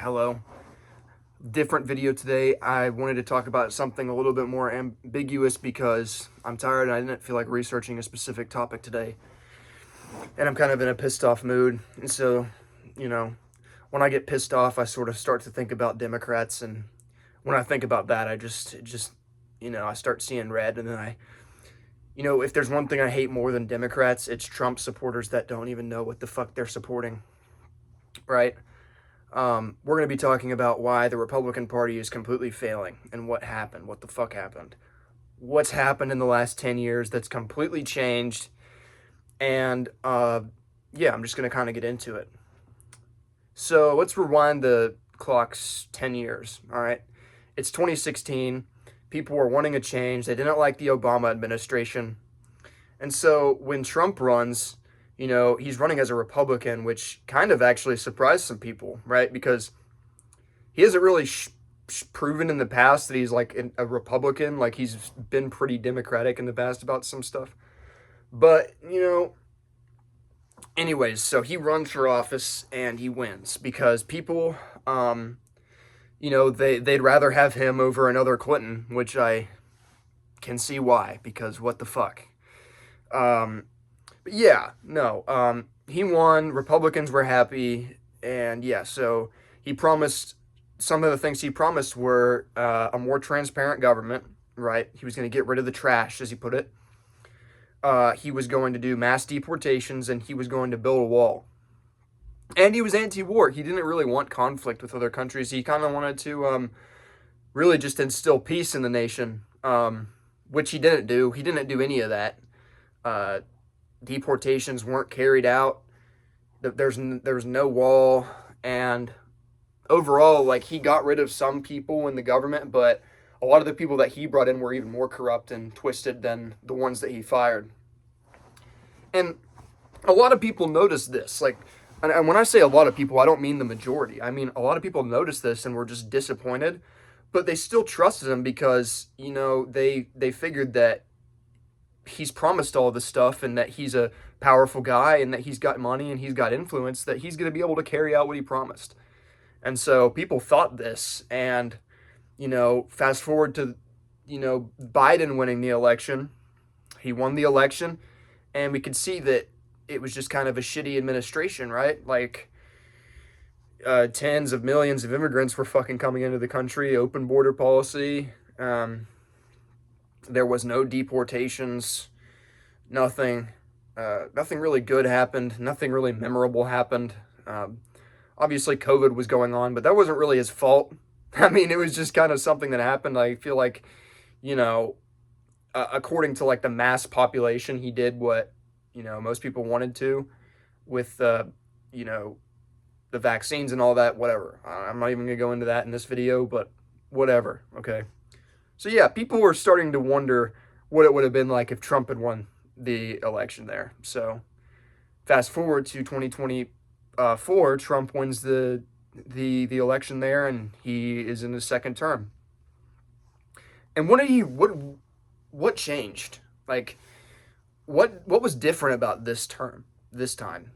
Hello. Different video today. I wanted to talk about something a little bit more ambiguous because I'm tired and I didn't feel like researching a specific topic today. And I'm kind of in a pissed off mood. And so, you know, when I get pissed off, I sort of start to think about Democrats. And when I think about that, I start seeing red. And then if there's one thing I hate more than Democrats, it's Trump supporters that don't even know what the fuck they're supporting, right? We're going to be talking about why the Republican Party is completely failing and what happened, what the fuck happened, what's happened in the last 10 years that's completely changed. And I'm just going to kind of get into it. So let's rewind the clocks 10 years, all right? It's 2016. People were wanting a change. They didn't like the Obama administration. And so when Trump runs, he's running as a Republican, which kind of actually surprised some people, right? Because he hasn't really proven in the past that he's like a Republican. Like he's been pretty Democratic in the past about some stuff. But, anyways, so he runs for office and he wins because people, they'd rather have him over another Clinton, which I can see why, because what the fuck. But yeah, no, he won. Republicans were happy, and yeah, so he promised some of the things he promised were a more transparent government, right? He was going to get rid of the trash, as he put it. He was going to do mass deportations, and he was going to build a wall. And he was anti-war. He didn't really want conflict with other countries. He kind of wanted to really just instill peace in the nation, which he didn't do. He didn't do any of that. Deportations weren't carried out. There was no wall, and overall, like, he got rid of some people in the government, but a lot of the people that he brought in were even more corrupt and twisted than the ones that he fired. And a lot of people noticed this. Like, and when I say a lot of people, I don't mean the majority. I mean, a lot of people noticed this and were just disappointed, but they still trusted him because, they figured that he's promised all this stuff and that he's a powerful guy and that he's got money and he's got influence, that he's going to be able to carry out what he promised. And so people thought this, and, fast forward to, Biden winning the election. He won the election, and we could see that it was just kind of a shitty administration, right? Like, tens of millions of immigrants were fucking coming into the country, open border policy. There was no deportations, nothing really good happened, nothing really memorable happened. Obviously, COVID was going on, but that wasn't really his fault. I mean, it was just kind of something that happened. I feel like, according to like the mass population, he did what, most people wanted to with, the vaccines and all that, whatever. I'm not even going to go into that in this video, but whatever, okay? So yeah, people were starting to wonder what it would have been like if Trump had won the election there. So fast forward to 2024, Trump wins the election there, and he is in his second term. And what changed? Like, what was different about this term, this time,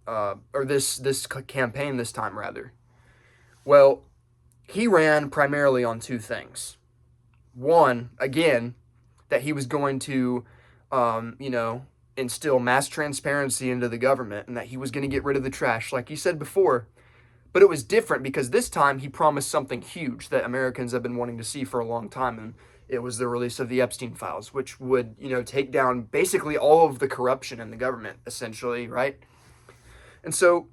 or this campaign this time rather? Well, he ran primarily on two things. One, again, that he was going to, instill mass transparency into the government and that he was going to get rid of the trash, like he said before. But it was different because this time he promised something huge that Americans have been wanting to see for a long time, and it was the release of the Epstein files, which would, take down basically all of the corruption in the government, essentially, right? And so,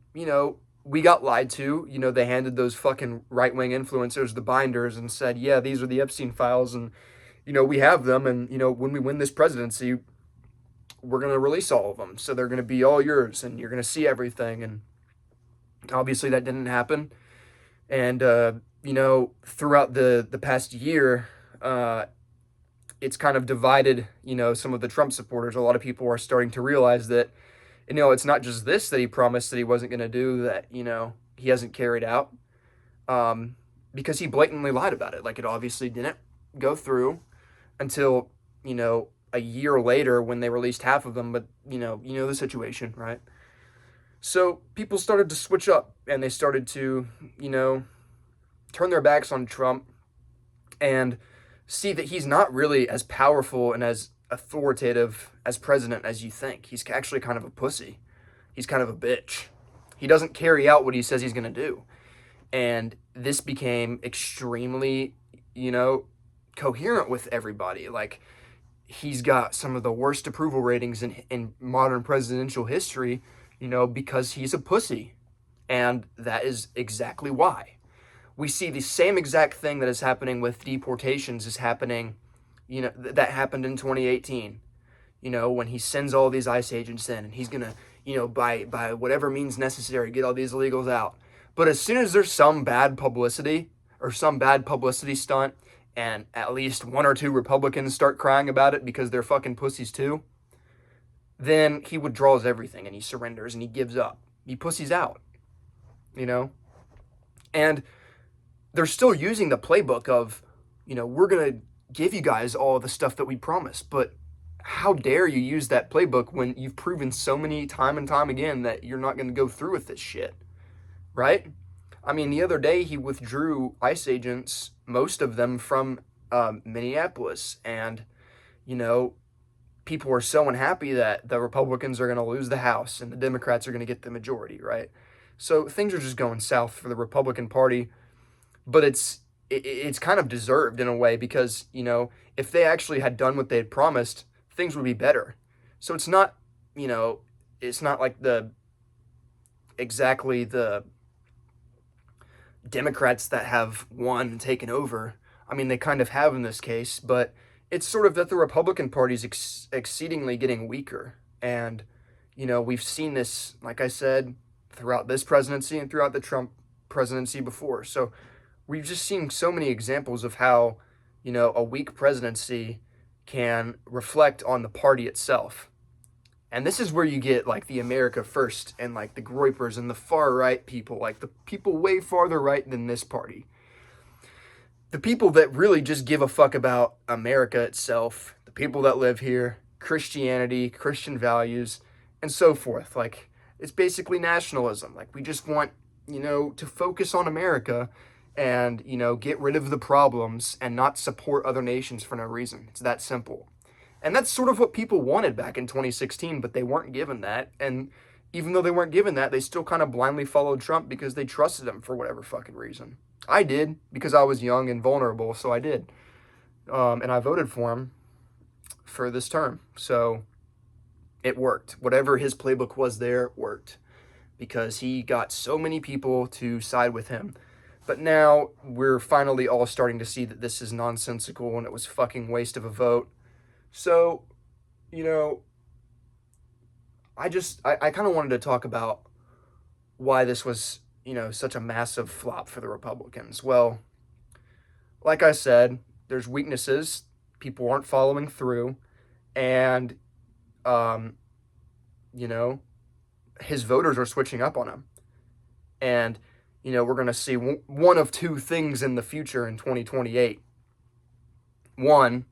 we got lied to. They handed those fucking right-wing influencers the binders and said, yeah, these are the Epstein files, and, we have them, and, when we win this presidency, we're going to release all of them. So they're going to be all yours, and you're going to see everything. And obviously that didn't happen. And, throughout the past year, it's kind of divided, some of the Trump supporters. A lot of people are starting to realize that, it's not just this that he promised that he wasn't going to do, that, he hasn't carried out, because he blatantly lied about it. Like, it obviously didn't go through until, a year later when they released half of them. But, the situation, right? So people started to switch up, and they started to, turn their backs on Trump and see that he's not really as powerful and as authoritative as president as you think. He's actually kind of a pussy. He's kind of a bitch. He doesn't carry out what he says he's going to do. And this became extremely, coherent with everybody. Like, he's got some of the worst approval ratings in modern presidential history, because he's a pussy. And that is exactly why. We see the same exact thing that is happening with deportations is happening, that happened in 2018. When he sends all these ICE agents in, and he's going to, by whatever means necessary, get all these illegals out. But as soon as there's some bad publicity or some bad publicity stunt, and at least one or two Republicans start crying about it because they're fucking pussies too, then he withdraws everything and he surrenders and he gives up. He pussies out, And they're still using the playbook of, we're going to give you guys all the stuff that we promised. But how dare you use that playbook when you've proven so many time and time again that you're not going to go through with this shit, right? I mean, the other day he withdrew ICE agents, most of them from Minneapolis. And, people are so unhappy that the Republicans are going to lose the House and the Democrats are going to get the majority, right? So things are just going south for the Republican Party. But it's kind of deserved in a way because, if they actually had done what they had promised, things would be better. So it's not, it's not like exactly the Democrats that have won and taken over. I mean, they kind of have in this case, but it's sort of that the Republican Party's exceedingly getting weaker. And, we've seen this, like I said, throughout this presidency and throughout the Trump presidency before. So we've just seen so many examples of how, a weak presidency can reflect on the party itself. And this is where you get like the America First and like the Groypers and the far right people, like the people way farther right than this party. The people that really just give a fuck about America itself, the people that live here, Christianity, Christian values, and so forth. Like, it's basically nationalism. Like, we just want, to focus on America and, get rid of the problems and not support other nations for no reason. It's that simple. And that's sort of what people wanted back in 2016, but they weren't given that. And even though they weren't given that, they still kind of blindly followed Trump because they trusted him for whatever fucking reason. I did, because I was young and vulnerable, so I did. And I voted for him for this term. So it worked. Whatever his playbook was there worked because he got so many people to side with him. But now we're finally all starting to see that this is nonsensical and it was fucking waste of a vote. So, I kind of wanted to talk about why this was, such a massive flop for the Republicans. Well, like I said, there's weaknesses. People aren't following through. And, his voters are switching up on him. And, we're going to see one of two things in the future in 2028. One,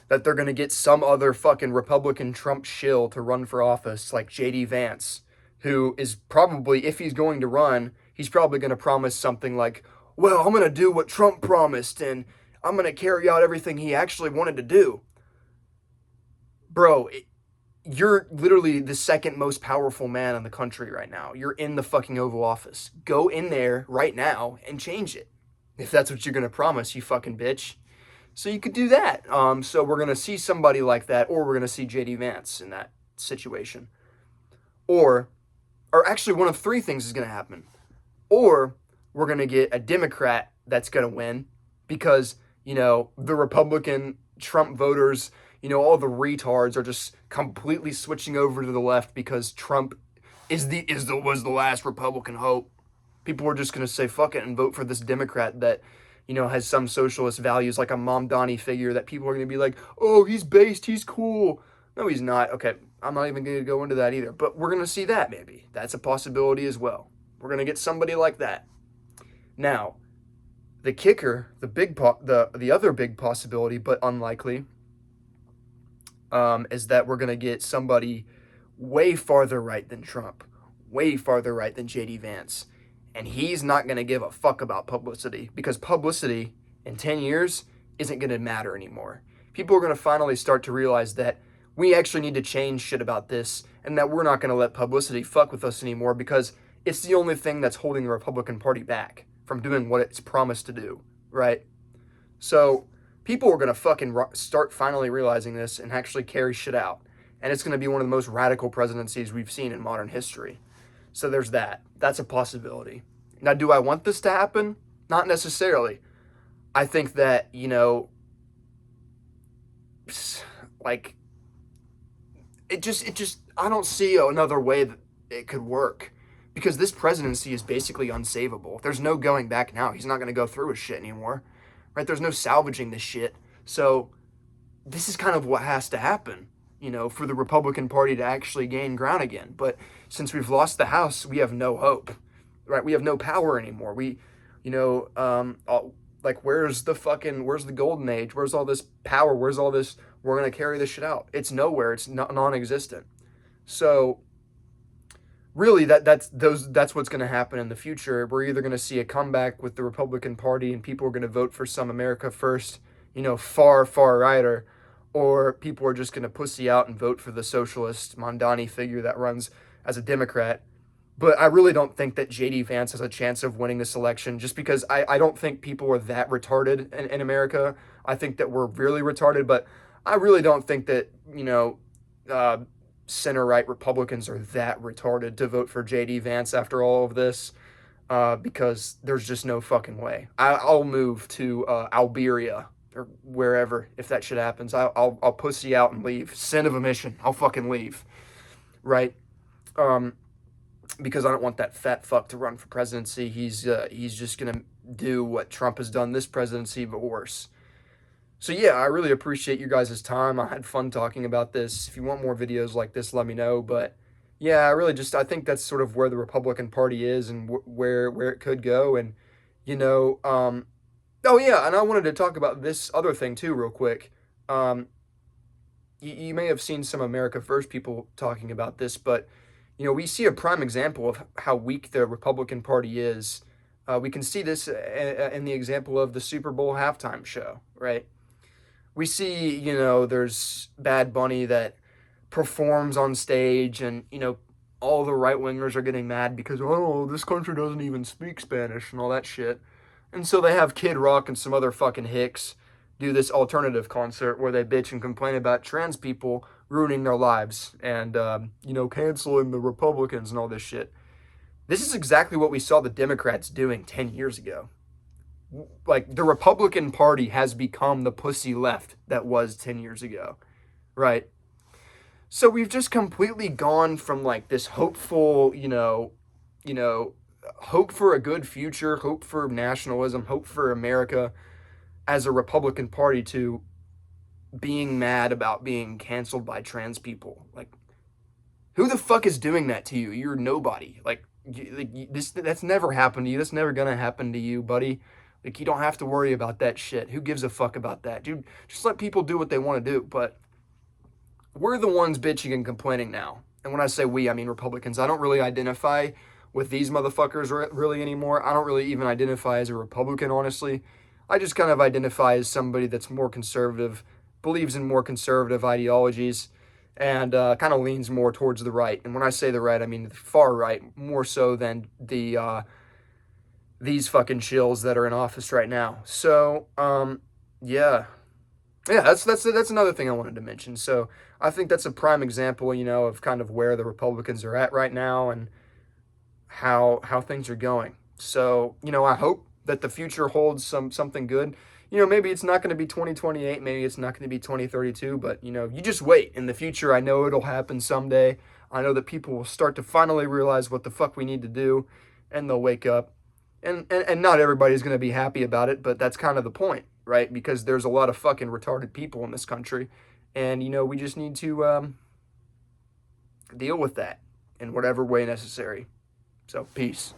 that they're going to get some other fucking Republican Trump shill to run for office, like J.D. Vance, who is probably, if he's going to run, he's probably going to promise something like, well, I'm going to do what Trump promised, and I'm going to carry out everything he actually wanted to do. Bro, you're literally the second most powerful man in the country right now. You're in the fucking Oval Office. Go in there right now and change it. If that's what you're going to promise, you fucking bitch. So you could do that. So we're going to see somebody like that, or we're going to see J.D. Vance in that situation. Or actually one of three things is going to happen. Or we're going to get a Democrat that's going to win because, the Republican Trump voters, all the retards are just completely switching over to the left because Trump was the last Republican hope. People are just going to say fuck it and vote for this Democrat that, has some socialist values, like a Mamdani figure that people are going to be like, oh, he's based, he's cool. No, he's not. Okay, I'm not even going to go into that either. But we're going to see that maybe. That's a possibility as well. We're going to get somebody like that. Now, the kicker, the other big possibility, but unlikely, is that we're going to get somebody way farther right than Trump, way farther right than J.D. Vance. And he's not going to give a fuck about publicity, because publicity in 10 years isn't going to matter anymore. People are going to finally start to realize that we actually need to change shit about this, and that we're not going to let publicity fuck with us anymore, because it's the only thing that's holding the Republican Party back from doing what it's promised to do, right? So people are going to fucking start finally realizing this and actually carry shit out. And it's going to be one of the most radical presidencies we've seen in modern history. So there's that. That's a possibility. Now, do I want this to happen? Not necessarily. I think that, like, it just, I don't see another way that it could work. Because this presidency is basically unsavable. There's no going back now. He's not going to go through his shit anymore. Right? There's no salvaging this shit. So this is kind of what has to happen, for the Republican Party to actually gain ground again. But since we've lost the House, we have no hope, right? We have no power anymore. Where's the golden age? Where's all this power? Where's all this, we're going to carry this shit out? It's nowhere. It's non-existent. So really, that's what's going to happen in the future. We're either going to see a comeback with the Republican Party and people are going to vote for some America First, far righter, or people are just going to pussy out and vote for the socialist Mondani figure that runs as a Democrat. But I really don't think that J.D. Vance has a chance of winning this election, just because I don't think people are that retarded in America. I think that we're really retarded, but I really don't think that, center-right Republicans are that retarded to vote for J.D. Vance after all of this, because there's just no fucking way. I'll move to Alberia or wherever if that shit happens. I'll pussy out and leave. Sin of omission. I'll fucking leave, right? Because I don't want that fat fuck to run for presidency. He's just gonna do what Trump has done this presidency, but worse. So yeah, I really appreciate you guys' time. I had fun talking about this. If you want more videos like this, let me know. But yeah, I think that's sort of where the Republican Party is and where it could go. And, oh yeah, and I wanted to talk about this other thing too real quick. You may have seen some America First people talking about this, but, we see a prime example of how weak the Republican Party is. We can see this in the example of the Super Bowl halftime show, right? We see, there's Bad Bunny that performs on stage and, all the right-wingers are getting mad because, oh, this country doesn't even speak Spanish and all that shit. And so they have Kid Rock and some other fucking hicks do this alternative concert where they bitch and complain about trans people ruining their lives and, canceling the Republicans and all this shit. This is exactly what we saw the Democrats doing 10 years ago. Like, the Republican Party has become the pussy left that was 10 years ago, right? So we've just completely gone from, like, this hopeful, hope for a good future, hope for nationalism, hope for America as a Republican Party to being mad about being canceled by trans people. Like, who the fuck is doing that to you? You're nobody. That's never happened to you. That's never gonna happen to you, buddy. Like, you don't have to worry about that shit. Who gives a fuck about that? Dude, just let people do what they want to do. But we're the ones bitching and complaining now. And when I say we, I mean Republicans. I don't really identify with these motherfuckers really anymore. I don't really even identify as a Republican, honestly. I just kind of identify as somebody that's more conservative, believes in more conservative ideologies, and kind of leans more towards the right. And when I say the right, I mean the far right, more so than these fucking shills that are in office right now. So, yeah, that's another thing I wanted to mention. So I think that's a prime example, of kind of where the Republicans are at right now and how things are going. So, I hope that the future holds something good. Maybe it's not going to be 2028, maybe it's not going to be 2032, but, you just wait. In the future, I know it'll happen someday. I know that people will start to finally realize what the fuck we need to do, and they'll wake up. And not everybody's going to be happy about it, but that's kind of the point, right? Because there's a lot of fucking retarded people in this country, and, we just need to deal with that in whatever way necessary. So, peace.